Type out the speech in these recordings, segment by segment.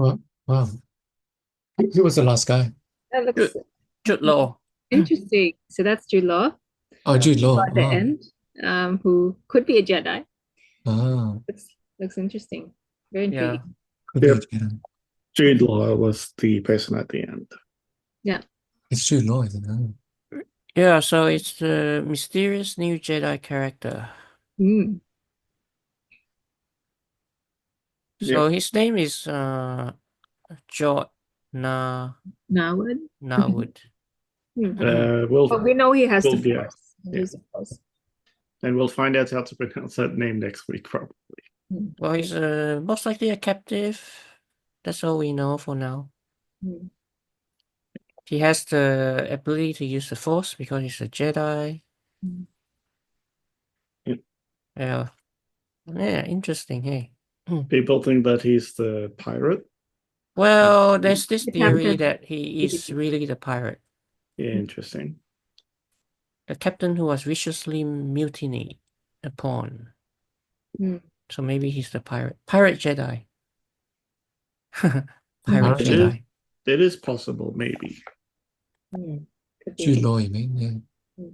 Wow. Wow. Who was the last guy? That Jude, looks Jude Law. interesting. So that's Jude Law Oh, Jude Law. at the Oh. end, who could be a Jedi. Ah. Looks interesting. Very Yeah. intriguing. Could be a Yep. Jedi. Jude Law was the person at the end. Yeah. It's Jude Law, isn't it? Oh. Yeah, so it's the mysterious new Jedi character. Mm. So Yep. his name is Jot Nawad. Nawood. We'll But we know he has the yeah, Force. He yeah, uses the Force. and we'll find out how to pronounce that name next week, probably. Mm. Well, he's most likely a captive. That's all we know for now. Mm. He has the ability to use the Force because he's a Jedi. Mm. Yep. Yeah. Yeah, interesting, hey. People think that he's the pirate. Well, there's this The theory captain. that he is really the pirate. Yeah, interesting. The captain who was viciously mutinied upon. Mm. So maybe he's the pirate. Pirate Jedi. Pirate Pirate It Jedi. is, Jedi. it is possible, maybe. Could Jude be. Law, you mean? Yeah.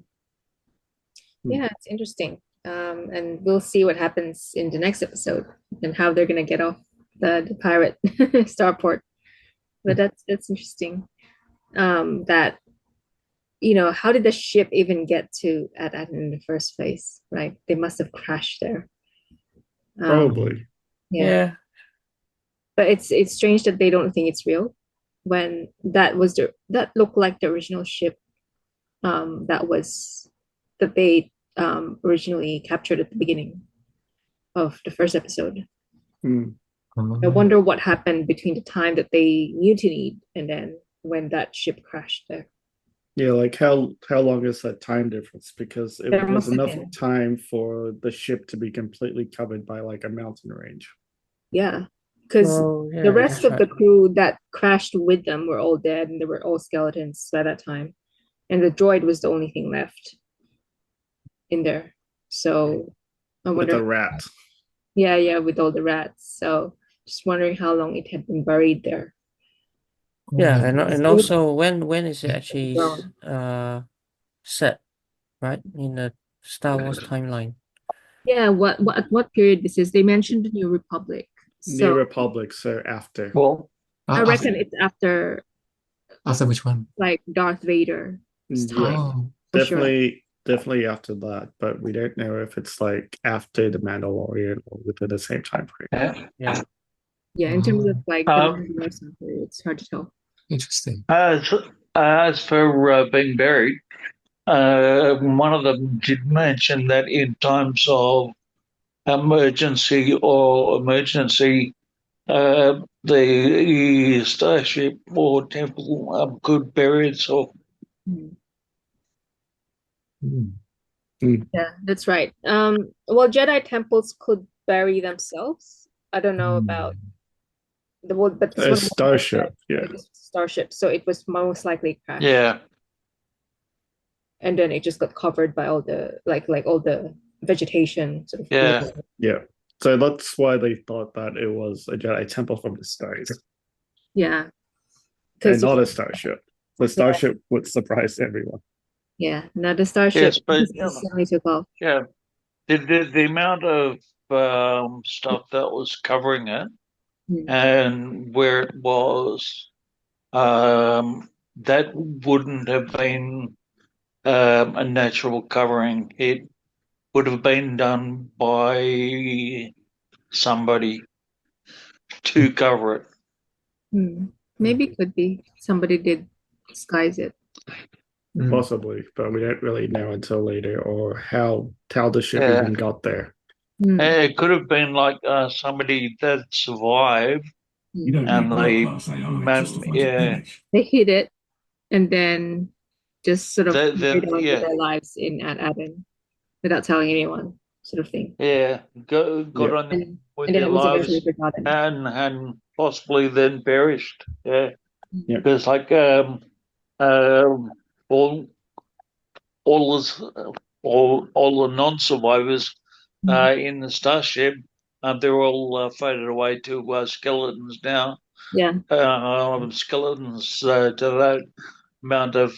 Yeah, it's interesting. And we'll see what happens in the next episode and how they're gonna get off the pirate starport. But that's interesting. That how did the ship even get to Adan in the first place? Right? They must have crashed there. Probably. Yeah. Yeah. But it's strange that they don't think it's real when that looked like the original ship that they originally captured at the beginning of the first episode. Hmm. I wonder what happened between the time that they mutinied and then when that ship crashed there. Yeah, like how long is that time difference? Because it There was must have enough been. time for the ship to be completely covered by like a mountain range. Yeah. Because Oh, yeah, the rest that's of the right. crew that crashed with them were all dead and they were all skeletons by that time. And the droid was the only thing left in there. So I With a wonder, rat. yeah, with all the rats. So just wondering how long it had been buried there. Yeah, Yeah. and also when is it actually Grown. set, right? In the Star Wars timeline. Yeah, what at what period this is? They mentioned the New Republic. New So Republic, so after. Well, I After, reckon it's after after which one? like Darth Vader's Yeah, time Oh. for sure. definitely after that, but we don't know if it's like after the Mandalorian or within the same time frame. yeah. Yeah, in terms of Oh. like the Mandalorian period, it's hard to tell. Interesting. As for being buried, one of them did mention that in times of emergency, the starship or temple could bury itself. Hmm. Hmm. Yeah, that's right. Well, Jedi temples could bury themselves. I don't know Hmm. about the one, but this A one was starship, yeah. a starship, so it was most likely crashed, Yeah, and then it just got covered by all the like all the vegetation sort of yeah. blew. Yeah. So that's why they thought that it was a Jedi temple from the stars Yeah, and because not a starship. The yeah, starship would surprise everyone. yeah, not the starship Yes, but consistently took off. yeah, the amount of stuff that was covering it Hmm. and where it was, that wouldn't have been a natural covering. It would have been done by somebody to cover it. Hmm. Maybe it could be somebody did disguise it. Hmm. Possibly, but we don't really know until later or how the ship Yeah. even got there. Hmm. It could have been like somebody that survived Hmm. don't and need they, world-class AI just to find an yeah, image. They hid it and then just sort of carried on with yeah, their lives in at Aden without telling anyone, sort of thing. yeah, got Yeah. on And with and then their it was eventually lives forgotten. and possibly then perished. Yeah, Yeah. because like um all all this, all the non-survivors Mm. in the starship, they're all faded away to skeletons now. Yeah. skeletons to that amount of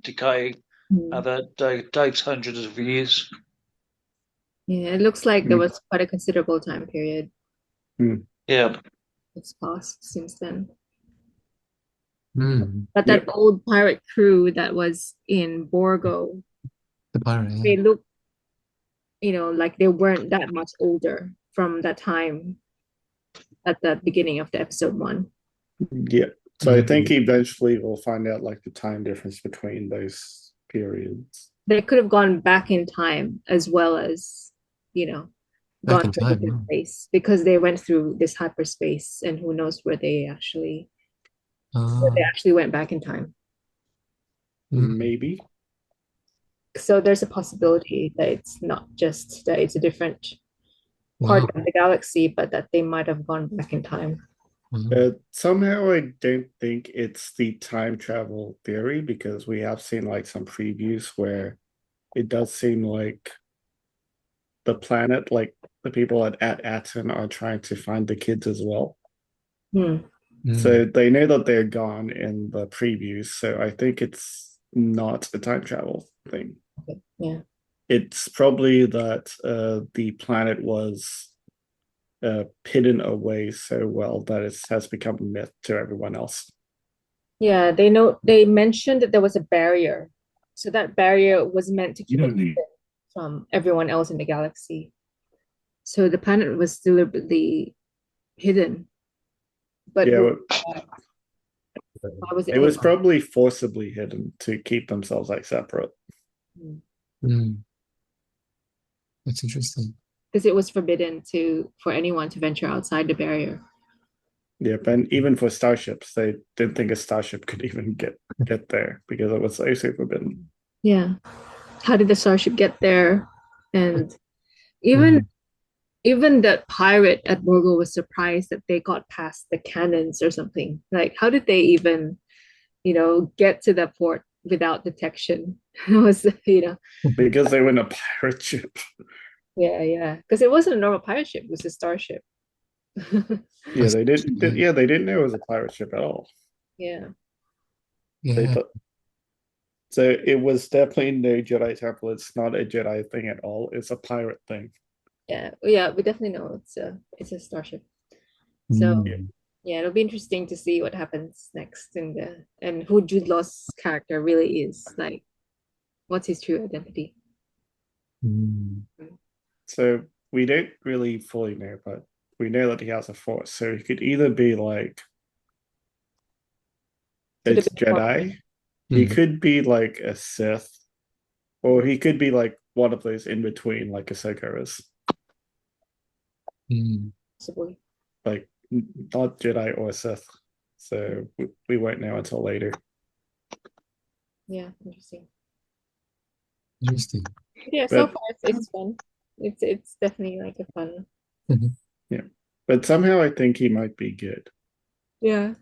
decay Mm. that takes hundreds of years. Yeah, it looks like there Mm. was quite a considerable time period Yeah. that's passed since then. Mm. But that old pirate crew that was in Borgo, The pirate, they yeah. look, like they weren't that much older from that time at the beginning of the episode 1. Yeah. So I Mm. think eventually we'll find out like the time difference between those periods. They could have gone back in time as well as, Back gone in to a time, different yeah. place because they went through this hyperspace and who knows where they actually went back in time. Mm. Maybe. So there's a possibility that it's not just that it's a different part Wow. of the galaxy, but that they might have gone back in time. Wow. Somehow I don't think it's the time travel theory because we have seen like some previews where it does seem like the planet, like the people at Aten are trying to find the kids as well. Hmm. So they know that they're gone in the previews. So I think it's not a time travel thing. Okay. Yeah. It's probably that the planet was hidden away so well that it has become a myth to everyone else. Yeah, they mentioned that there was a barrier. So that barrier was meant to keep it hidden from everyone else in the galaxy. So the planet was deliberately hidden. But Yeah, why was it it was hidden? probably forcibly hidden to keep themselves like separate. Mm. That's interesting. Because it was forbidden for anyone to venture outside the barrier. Yep, and even for starships, they didn't think a starship could even get there because it was so forbidden. Yeah. How did the starship get there? And Mm. even that pirate at Borgo was surprised that they got past the cannons or something. Like, how did they even, get to that port without detection? It was, Because they were in a pirate ship. yeah. Because it wasn't a normal pirate ship, it was a starship. Yeah, That's they interesting, didn't. yeah. Yeah, they didn't know it was a pirate ship at all. Yeah. They Yeah. thought so. It was definitely no Jedi temple. It's not a Jedi thing at all. It's a pirate thing. Yeah. Yeah, we definitely know it's a starship. So Mm. yeah, it'll be interesting to see what happens next and who Jude Law's character really is. Like, what's his true identity? Mm. So we don't really fully know, but we know that he has a force. So he could either be like Could a have been Jedi, he could be like a Sith, or he could be like one of those in between, like Ahsoka is. Mm. possibly. Like not Jedi or Sith. So we won't know until later. Yeah, interesting. Interesting. Yeah, so But- far it's fun. It's definitely like a fun. Yeah. But somehow I think he might be good. Yeah.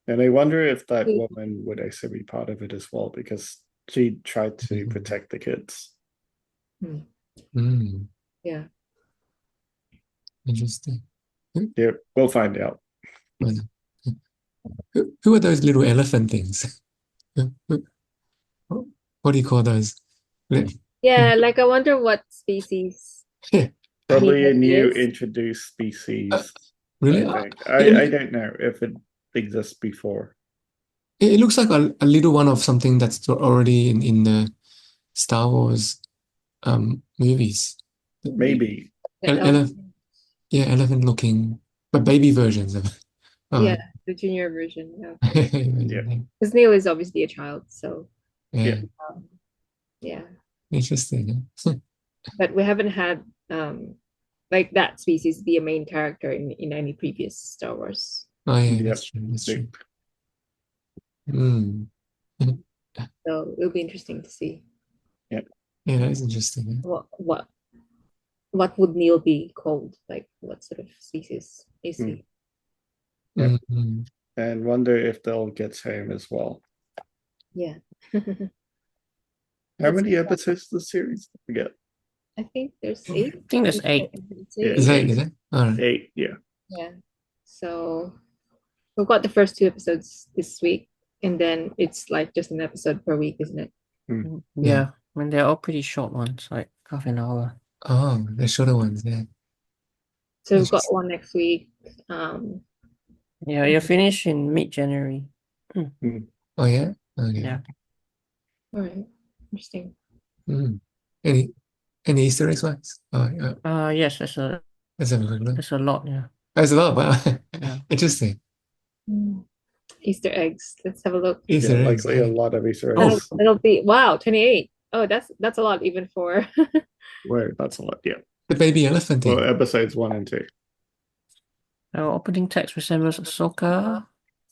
And I wonder if that Mm. woman would also be part of it as well, because she tried to protect the kids. Mm. Yeah. Interesting. Yeah, we'll find out. Who are those little elephant things? What do you call those? Yeah, like I wonder what species. Probably a He new is. introduced species. Really? I think. I don't know if it exists before. It looks like a little one of something that's already in the Star Wars movies. Maybe. Yeah, elephant looking, but baby versions of it. Yeah, the junior version. Yeah. Yeah. Because Neil is obviously a child, so Yeah. yeah. Interesting. But we haven't had like that species be a main character in any previous Star Wars. Oh yeah, Yep. that's true. That's true. Mm. So it'll be interesting to see Yeah, that is interesting. what would Neil be called? Like what sort of species is he? Yep. Mhm. And wonder if they'll get home as well. Yeah. How many episodes of the series? I forget. I think there's 8. I think there's 8. Yeah. Is that? All right. 8, yeah. Yeah. So we've got the first 2 episodes this week, and then it's like just an episode per week, isn't it? Yeah, and they're all pretty short ones, like half an hour. Oh, the shorter ones, yeah. So we've got one next week. Yeah, you're finished in mid-January. Oh, yeah? Okay. Yeah. All right, interesting. Mm. Any Easter eggs, Max? Oh, yeah. Yes, there's Let's have a quick look. a lot, yeah. There's a lot. Wow. Yeah. Interesting. Easter eggs. Let's have a look. Easter Yeah, eggs. likely a Yeah. lot of Easter Oh. eggs. That'll be wow, 28. Oh, that's a lot even for Where that's a lot. Yeah. The baby elephant thing. Well, episodes 1 and 2. Our opening text resembles Ahsoka.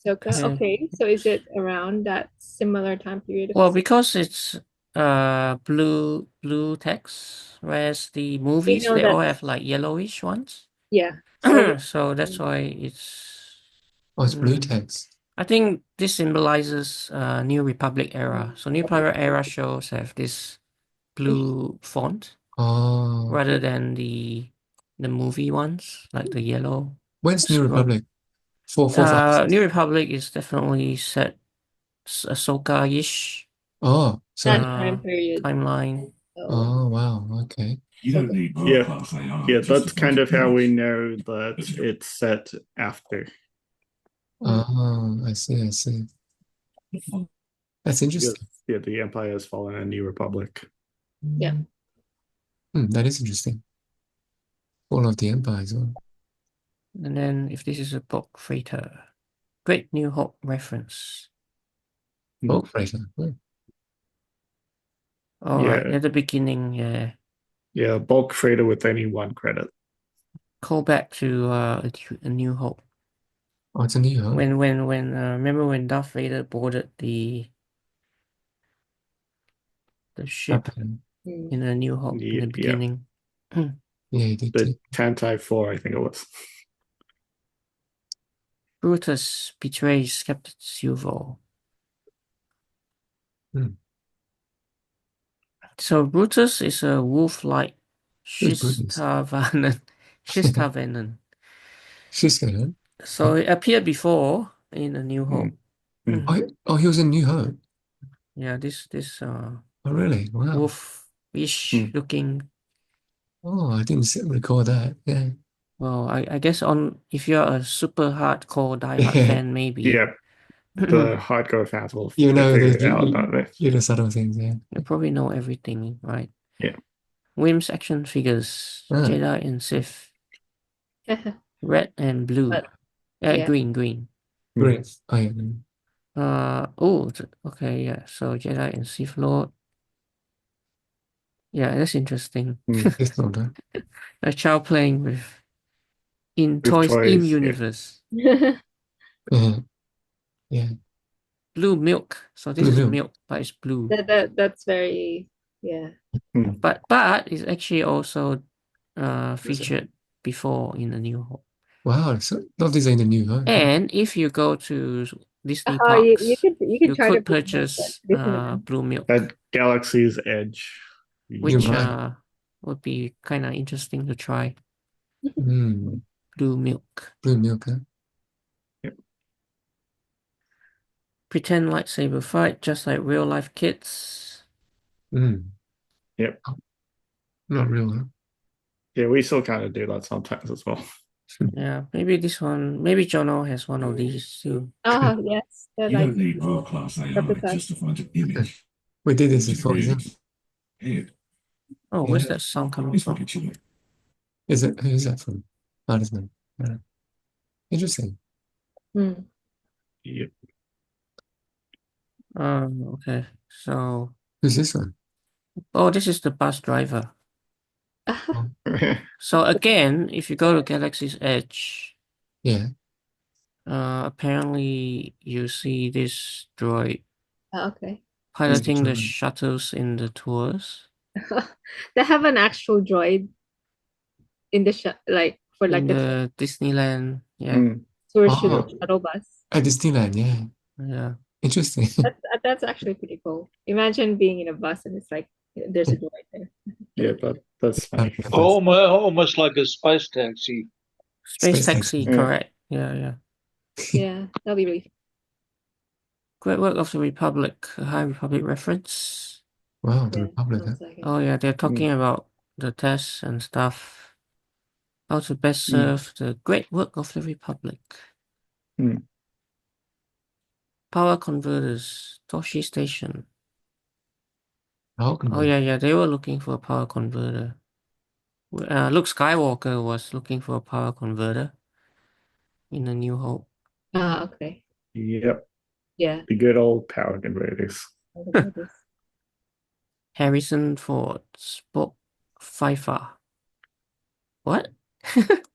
Ahsoka. Okay. Okay, so is it around that similar time period? Well, because it's blue text, whereas the movies know they all that- have like yellowish ones. Yeah. So that's why it's. Oh, it's blue text. I think this symbolizes New Republic era. So New Republic era shows have this blue font Oh. rather than the movie ones, like the yellow. When's New Scroll. Republic? Four, five, New Republic is definitely set Ahsoka-ish Oh, that sorry. time period. timeline. Oh, wow. Okay. You don't need Yeah. world-class AI. Yeah, just that's to kind find of how we image. know that it's set after. Oh, I see. That's Because, interesting. yeah, the Empire has fallen and New Republic. Yeah. That is interesting. Fall of the Empire as well. And then if this is a book freighter, Great New Hope reference. Oh, freighter. Oh. All right, Yeah. at the beginning, yeah. Yeah, bulk freighter with only 1 credit. Call back to A New Hope. Oh, it's a new home. When remember when Darth Vader boarded the ship in A New Hope in Yeah, the beginning. Yeah, he did The too. Tantai 4, I think it was. Brutus betrays Captain Silvo. So Brutus is a wolf-like Who's Brutus? Shistavanen. Shistavanen. She's gonna. So it appeared before in A New Hope. Oh, he was in New Hope. Yeah, this Oh, really? Wow. wolf-ish looking. Oh, I didn't recall that. Yeah. Well, I guess if you're a super hardcore diehard Yeah. fan, maybe. Yeah, the hardcore fans will You know figure the it out about this. you know subtle things, yeah. You probably know everything, right? Yeah. Williams action figures, Jedi and Sith, red and blue. yeah. Green. Great. Oh, yeah. Okay, yeah. So Jedi and Sith Lord. Yeah, that's interesting. It's not that. A child playing with toys toys, in yeah. universe. Yeah. Blue milk. So this Blue is milk. milk, but it's blue. That's very But it's actually also featured before in The New Hope. Wow, so not these are in the new home. And if you go to Disney Oh, you parks, could try to purchase blue milk, At Galaxy's Edge. which You're right. would be kind of interesting to try. Mm, Blue milk. blue milk, huh? Pretend lightsaber fight, just like real life kids. Yep. Not real, huh? Yeah, we still kind of do that sometimes as well. Yeah, maybe this one. Maybe Jono has one of these too. Oh yes. They're You like don't need world-class AI Replicas. just to find an image. We did this It's before, isn't it? Here. Oh, where's that sound coming It's from? like a chili. Who is that from? I don't know. Interesting. Yep. Okay. So, Who's this one? this is the bus driver. So again, if you go to Galaxy's Edge, Yeah. apparently you see this droid okay. piloting the droid. shuttles in the tours. They have an actual droid in the for In the the Disneyland, yeah. tour Oh. shuttle bus. At Disneyland, yeah. Yeah. Interesting. That's actually pretty cool. Imagine being in a bus and it's like there's a droid there. Yeah, that's funny. Almost like a space taxi. Space Space taxi, taxi. correct. Yeah. Yeah, that'll be really Great Work of the Republic, a High Republic reference. Wow, the fun. Republic. Sounds like it. Oh yeah, they're talking about the tests and stuff. How to best serve the great work of the Republic. Hmm. Power converters, Toshi Station. How can Oh yeah, they were looking for a power converter. Luke Skywalker was looking for a power converter in A New Hope. Ah, okay. Yep. Yeah. The good old power converters. I don't know this. Harrison Ford spoke FIFA. What?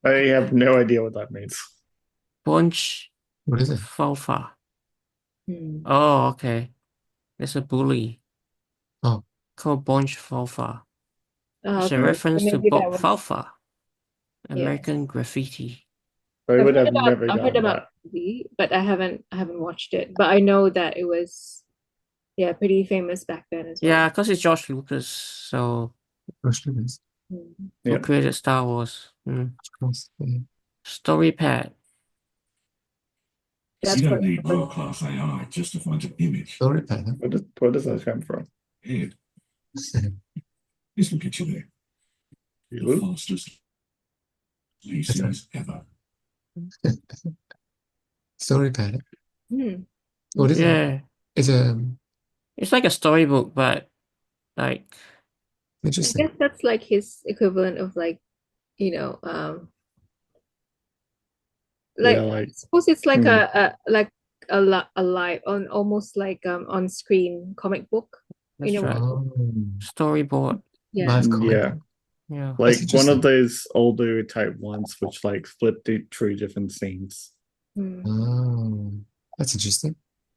I have no idea what that means. Bunch What is it? Falfa. Hmm. Oh, okay. There's a bully. Oh. Called Bunch Falfa. Oh, It's a okay. reference to Maybe that Bob was Falfa, American Graffiti. I I've would heard have about never I've heard gotten about that. the movie, but I haven't watched it. But I know that it was pretty famous back then as well. Yeah, because it's George Lucas, so George Lucas. Hmm. who Yep. created Star Wars. Of course. Yeah. Storypad. That's You what don't need world-class AI just to find an image. Story pad, huh? Where does that come from? Ed, let's look at you there. The You? fastest VCs ever. Story pad. Hmm. What is it? Yeah, It's it's like a storybook, but like I interesting. guess that's like his equivalent of like, like Yeah, I like suppose it's like Hmm. a live on almost like on screen comic book. that's You know, right. Oh, Storyboard. yeah. live comic. Yeah. Yeah. Like one interesting. of those older type ones which like split through different scenes. Hmm. Oh, that's interesting.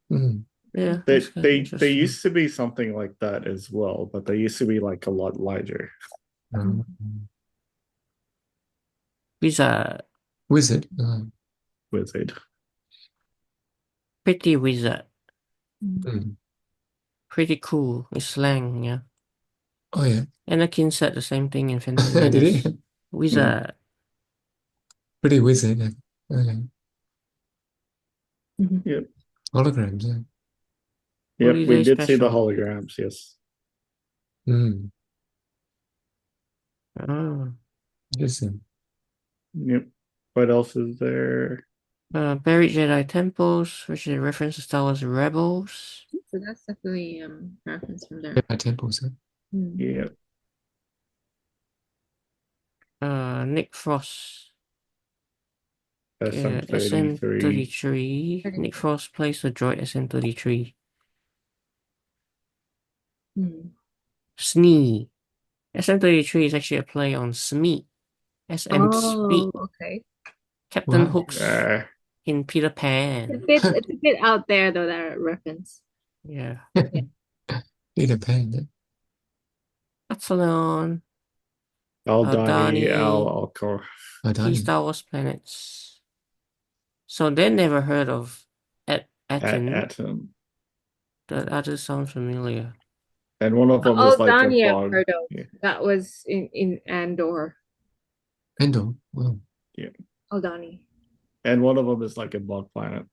Hmm. Yeah, They that's kind of they interesting. used to be something like that as well, but they used to be like a lot larger. Um, Wizard. Wizard. Wizard. Pretty Wizard. Hmm. Pretty cool. It's slang, yeah. Oh yeah. Anakin said the same thing in Phantom Did Menace. he? Wizard. Pretty wizard. Yeah. Okay. Mhm. Yep. Holograms. Yeah. Yep. We Holiday did see the special. holograms, yes. Hmm. Ah. Interesting. Yep. What else is there? Buried Jedi Temples, which is a reference to Star Wars Rebels. So that's definitely reference from there. Yeah, temples. Huh? Hmm. Yeah. Nick Frost. SM-33. SM-33. Nick Frost plays the droid SM-33. Hmm. Snee. SM-33 is actually a play on Smee. SM Smee. Oh, okay. Captain Wow. Hook's in Peter Pan. It's a bit out there though, that reference. Yeah. Peter Pan. Yeah. Athlon. Aldani, Aldani. Alcor. Oh, Key darling. Star Wars planets. So they never heard of Aten. Atom. The others sound familiar. And one of them is like a Aldani I've bog. heard of. Yeah. That was in Andor. Endor. Wow. Aldani. And one of them is like a bog planet.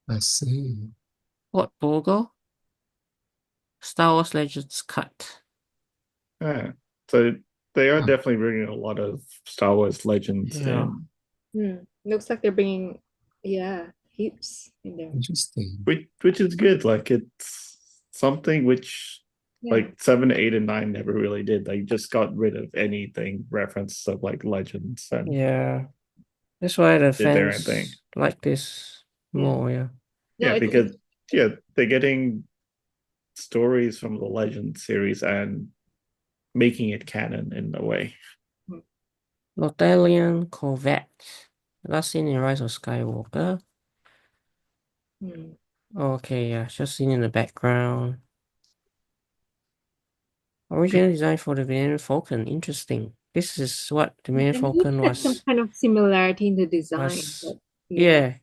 I see. What Bogo? Star Wars Legends cut. Yeah. So they are definitely bringing a lot of Star Wars legends Yeah. in. Looks like they're bringing, heaps in there. Interesting. Which is good. Like it's something which Yeah. like 7, 8, and 9 never really did. They just got rid of anything reference of like legends and Yeah. That's why the Did their own fans thing. like this more, yeah. No, it's- because they're getting stories from the Legend series and making it canon in a way. Lotelian Corvette. Last seen in Rise of Skywalker. Hmm. Okay, yeah, just seen in the background. Original design for the Millennium Falcon. Interesting. This is what the Millennium And Falcon you said some was. kind of similarity in the design. was but, yeah,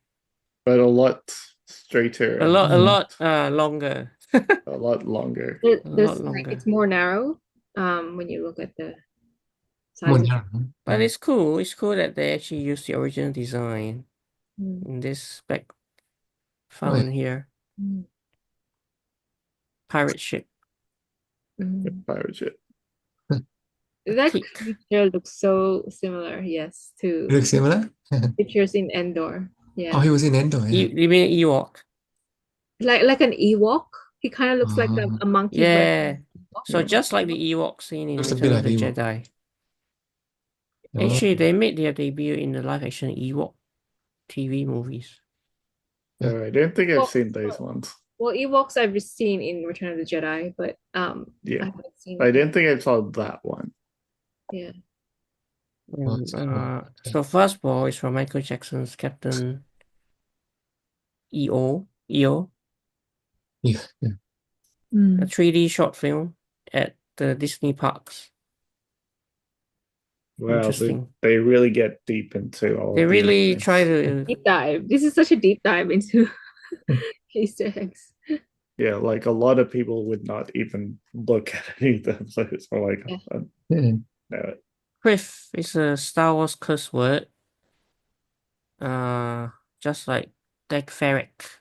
But a lot straighter a and lot longer. a lot longer. There's lot like longer. it's more narrow when you look at the size of. Monjaro, huh? But it's cool. It's cool that they actually use the original design Mm, in this spec Oh, found here. mm, Pirate ship. mm. Pirate ship. That Click. creature looks so similar, yes, It to looks similar. creatures in Endor. Oh, Yeah, he was in Endor, yeah. You mean Ewok? like an Ewok. He kind of looks like Oh, a monkey Yeah. version of Ewok. So just like the Ewok scene in looks a bit Return of like the Ewok. Jedi. Oh, Actually, they made their debut in the live-action Ewok TV movies. I don't think I've Well, seen those ones. Well, Ewoks I've seen in Return of the Jedi, but I Yeah. haven't seen. I didn't think I saw that one. Yeah. And, oh, so Fastball is from Michael Jackson's Captain EO, yeah, yeah. a 3D short film at the Disney parks. Well, Interesting. they really get deep into all They of these really things. try to. Deep dive. This is such a deep dive into Easter eggs. Yeah, like a lot of people would not even look at any of them. So it's like, Yeah. Yeah. no. Quiff is a Star Wars curse word. Just like Dag Ferric.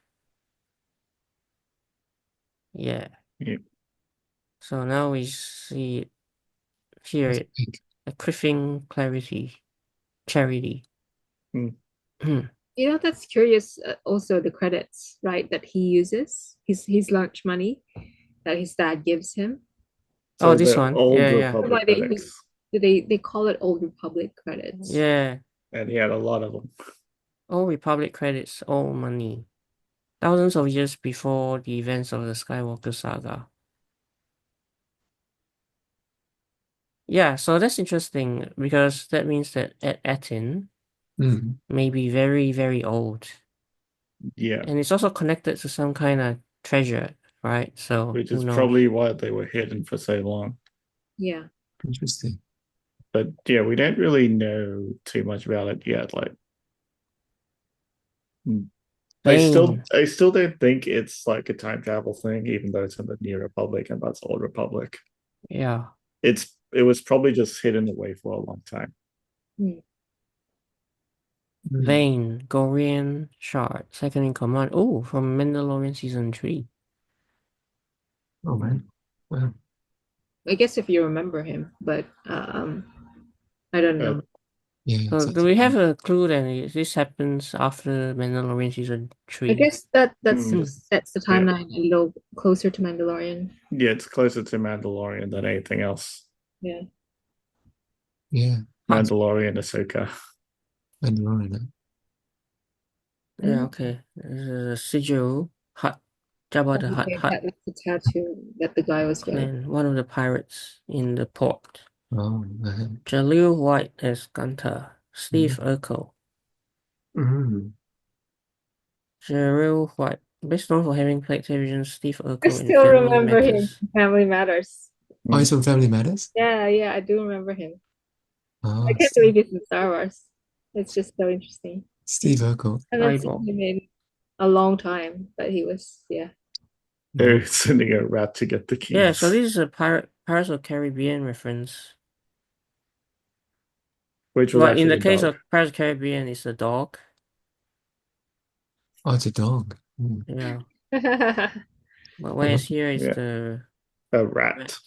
Yeah. Yeah. So now we see it, hear it. A quiffing charity. You know, that's curious. Also, the credits, right, that he uses, his lunch money that his dad gives him. Oh, So this the one. Old Yeah, yeah. Republic Why they credits. use- They call it Old Republic credits. Yeah. And he had a lot of them. Old Republic credits all money. Thousands of years before the events of the Skywalker saga. Yeah, so that's interesting because that means that Atin Mm. may be very, very old. Yeah. And it's also connected to some kind of treasure, right? So Which who is knows? probably why they were hidden for so long. Yeah. Interesting. But yeah, we don't really know too much about it yet. Like I Bane. still don't think it's like a time travel thing, even though it's in the New Republic and that's Old Republic. Yeah. It was probably just hidden away for a long time. Mm. Vane, Gorian Shard, second in command. Oh, from Mandalorian season 3. Oh man. Wow. I guess if you remember him, but I don't know. Yeah. So do we have a clue that this happens after Mandalorian season 3? I guess that Hmm. sets the timeline a little closer to Mandalorian. Yeah, it's closer to Mandalorian than anything else. Yeah. Yeah. Mandalorian, Ahsoka. Mandalorian. Huh? Yeah, okay. There's a sigil hut. Jabba the Hutt Okay, hut. that's the tattoo that the guy was wearing. And one of the pirates in the port. Oh. Jaleel White as Gunter. Steve Urkel. Mm. Jaleel White. Best known for having played television Steve Urkel I in still Family remember him. Matters. from Family Matters. Oh, he's from Family Matters? Yeah, I do remember him. Oh, I can't believe he's in Star Wars. It's just so interesting. Steve Urkel. I haven't Eyeball. seen him in a long time, but he was, yeah. They're sending a rat to get the keys. Yeah, so this is a Pirates of Caribbean reference. Which was But in actually the a case dog. of Pirates of Caribbean, it's a dog. Oh, it's a dog. Mm. Yeah. Yeah. But whereas here is Yeah. the A rat. rat.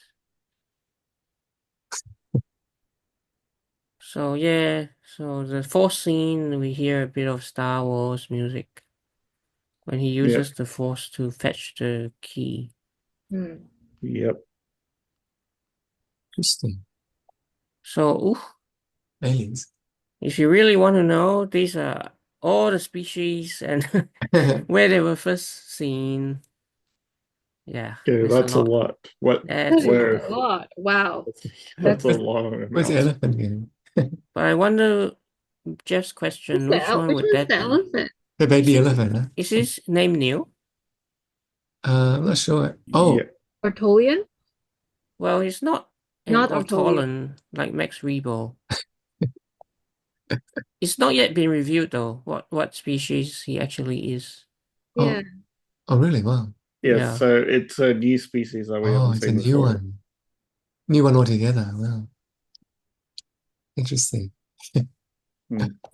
So yeah, so the fourth scene we hear a bit of Star Wars music when he uses the Force to fetch the key. Hmm. Yep. Interesting. So Aliens. if you really want to know, these are all the species and where they were first seen. Yeah, Yeah, there's that's a lot. What? That's Where? A lot. Wow. That's a long Where's the amount. elephant game? But I wonder, Jeff's question, which one would that the be? elephant? The baby elephant, huh? Is his name Neil? I'm not sure. Oh, Yeah. Ortolian? Well, he's not an Not Ortolan like Max Rebo. It's not yet been revealed though, what species he actually is. Oh. Yeah. oh, really? Wow. Yeah, Yeah. so it's a new species that we Oh, haven't it's a seen new before. one. New one altogether. Wow. Interesting. And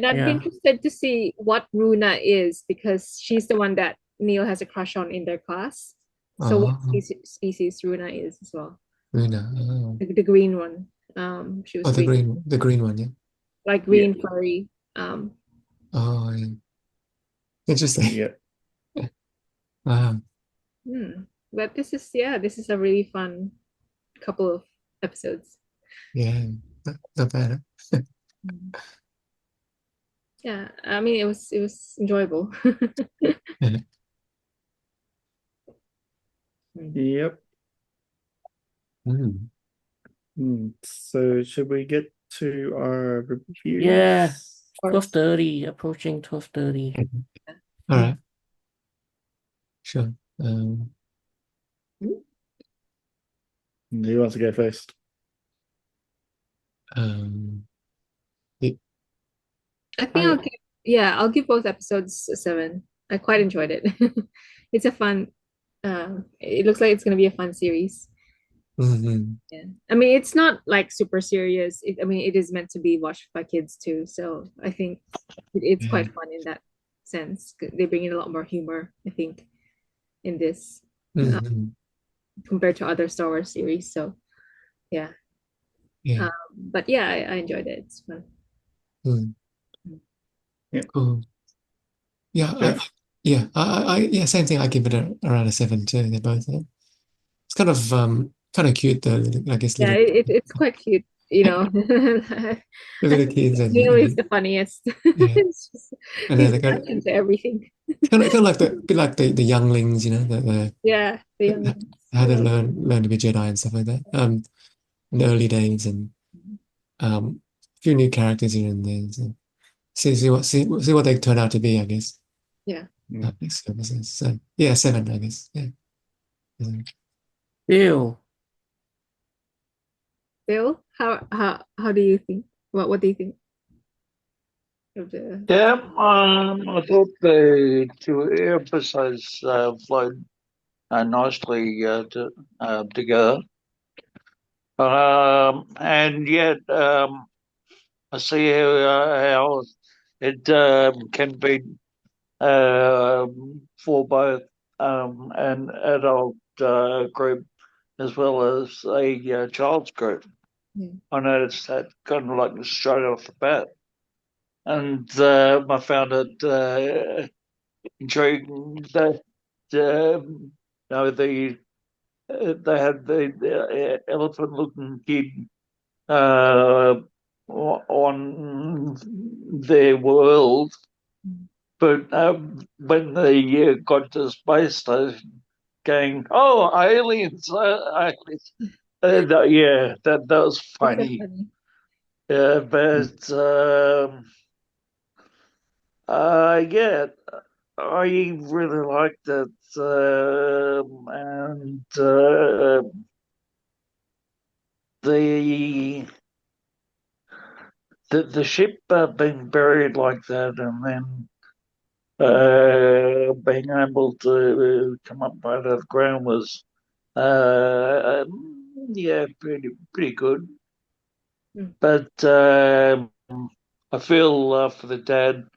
I'd be Yeah. interested to see what Runa is because she's the one that Neil has a crush on in their class. So what Oh, species Runa is as well. Luna. Oh, The green one. She was oh, green, the green one, yeah. like green furry. Oh, yeah. Interesting. Yeah. Wow. But this is a really fun couple of episodes. Yeah. Not bad. Huh? Yeah, I mean it was enjoyable. Yep. Mm. So should we get to our reviews? Yeah. Of course. 12:30, approaching 12:30. All right. Sure. Who wants to go first? It, I think I'll give both episodes a 7. I quite enjoyed it. It's a fun it looks like it's gonna be a fun series. mhm. Yeah. I mean it's not like super serious. It is meant to be watched by kids too. So I think it's quite fun in that sense. They bring in a lot more humor, I think, in this Mhm. compared to other Star Wars series. So yeah. Yeah. But yeah, I enjoyed it. It's fun. Yeah. Cool. Yeah. Jeff? Yeah. Same thing. I give it around a 7 too. They're both. It's kind of cute though. I guess Yeah, it's quite cute, the little kids Neil is and the funniest. yeah. It's just, And he's then they kind of into everything. like the younglings, Yeah, the young how they learn to be Jedi and stuff like that. In the early days and a few new characters here and there. So see what they turn out to be, I guess. Yeah. Next episodes. So yeah, 7, I guess. Yeah. Bill. Bill, how do you think? What do you think of the? Yeah, I thought the 2 episodes flowed nicely together. And yet, I see how it can be for both an adult group as well as a child's group. I noticed that kind of like straight off the bat. And I found it intriguing that they had the elephant-looking kid on their world, but when they got to space station, going, "Oh, aliens!" aliens. Yeah, that was funny. Yeah, but yeah, I really liked it, and the ship being buried like that, and then being able to come up out of the ground was, yeah, pretty good. But I feel for the dad.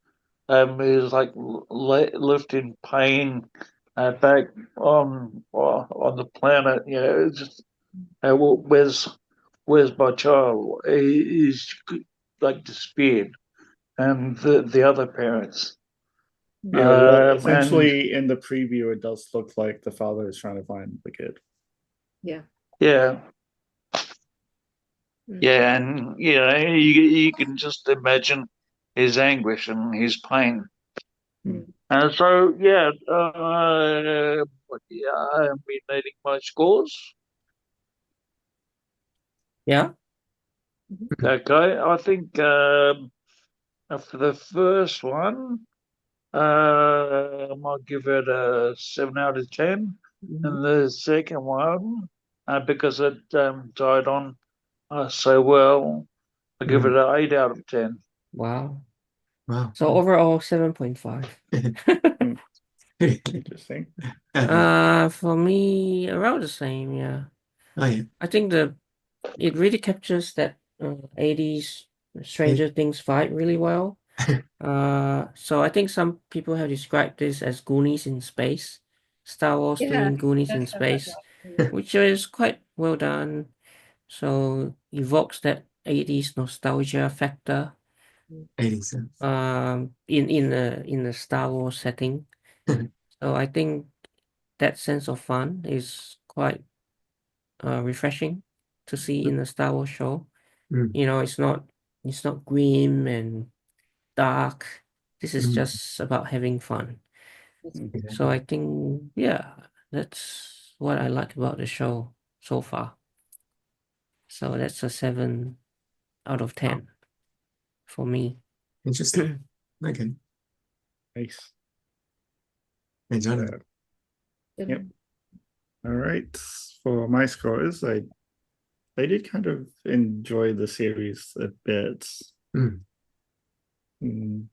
He was like left in pain back on the planet. It's just where's my child? He's like disappeared, and the other parents. Yeah, well, And essentially in the preview, it does look like the father is trying to find the kid. Yeah. yeah, and you can just imagine his anguish and his pain. And so, yeah, I've been reading my scores. Yeah. Okay, I think for the first one, I'll give it a 7 out of 10. And the second one, because it died on so well, I give it an 8 out of 10. Wow. Wow. So overall 7.5. Interesting. For me, around the same, yeah. Oh yeah. I think it really captures that 80s Stranger Things fight really well. So I think some people have described this as Goonies in space, Star Wars Yeah, doing Goonies in that's what I space, thought. which is quite well done. So evokes that 80s nostalgia factor 80 cents. in a Star Wars setting. So I think that sense of fun is quite refreshing to see in a Star Wars show. Mm, You know, it's not grim and dark. This is mm, just about having fun. yeah. So I think, yeah, that's what I like about the show so far. So that's a 7 out of 10 for me. Interesting. Okay. Nice. Enjoyed it. Good. Yep. All right. For my scores, I did kind of enjoy the series a bit. Mm, Mm.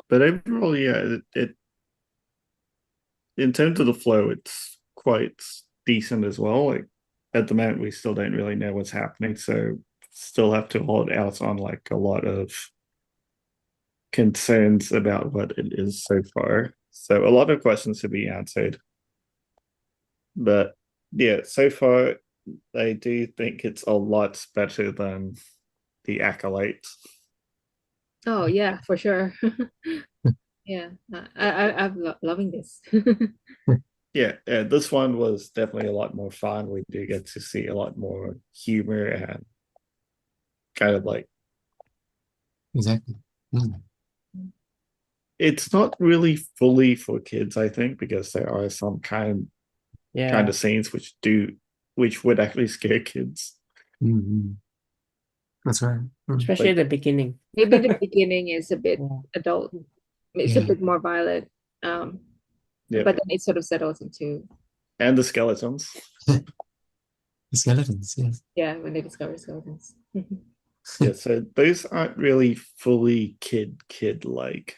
But overall, yeah, it in terms of the flow, it's quite decent as well. Like at the moment, we still don't really know what's happening, so still have to hold out on like a lot of concerns about what it is so far. So a lot of questions to be answered. But yeah, so far, I do think it's a lot better than the Acolyte. Oh yeah, for sure. Yeah, I'm loving this. Yeah, this one was definitely a lot more fun. We do get to see a lot more humor and kind of like exactly. Mm, it's not really fully for kids, I think, because there are some kind Yeah. of scenes which would actually scare kids. mm, mm. That's right. Mm, Especially Like at the beginning. Maybe the beginning is a bit Yeah. adult. It's a yeah. bit more violent. yeah, But then it sort of settles into, and the skeletons. The skeletons, yes. yeah, when they discover skeletons. Yeah, so those aren't really fully kid like.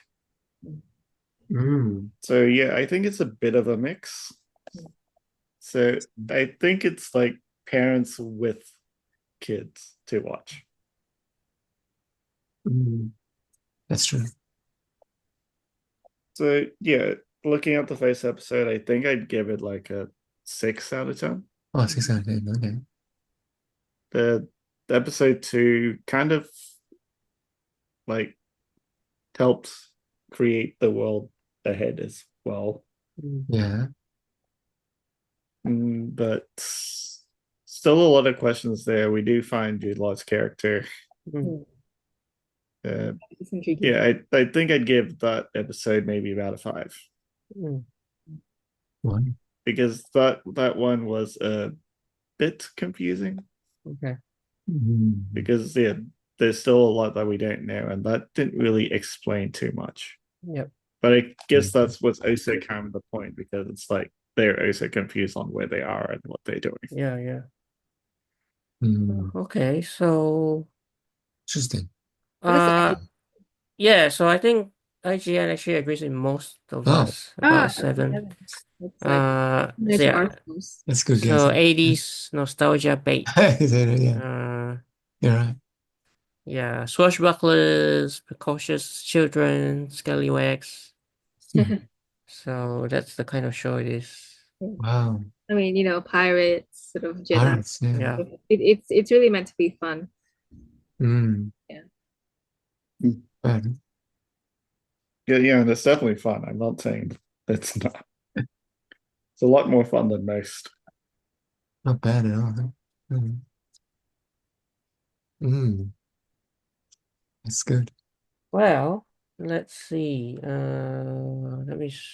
Mm, So yeah, I think it's a bit of a mix. So I think it's like parents with kids to watch. mm. That's true. So yeah, looking at the first episode, I think I'd give it like a 6 out of 10. Oh, 6 out of 10. Okay. The episode 2 kind of like helped create the world ahead as well. Mm. Yeah. But still a lot of questions there. We do find Jude Law's character. Mm. It's intriguing. Yeah, I think I'd give that episode maybe about a 5 Mm. One. because that one was a bit confusing Okay. Mm, because yeah, there's still a lot that we don't know, and that didn't really explain too much. Yep. But I guess that's what's also kind of the point because it's like they're also confused on where they are and what they're doing. Yeah, yeah. mm. Okay, so Interesting. uh yeah, so I think IGN actually agrees with most of Oh, us about a 7. It's like So there's yeah, articles. that's good so guess. 80s nostalgia bait. Yeah, you're right. Yeah, swashbucklers, precocious children, scallywags. So that's the kind of show it is. Wow. I mean, pirates, sort of Jedi. Pirates, yeah. Yeah. It's really meant to be fun. Mm. Yeah. Bad. Yeah, and it's definitely fun. I'm not saying it's not. It's a lot more fun than most. Not bad at all. Mm. Mm. That's good. Well, let's see. Let me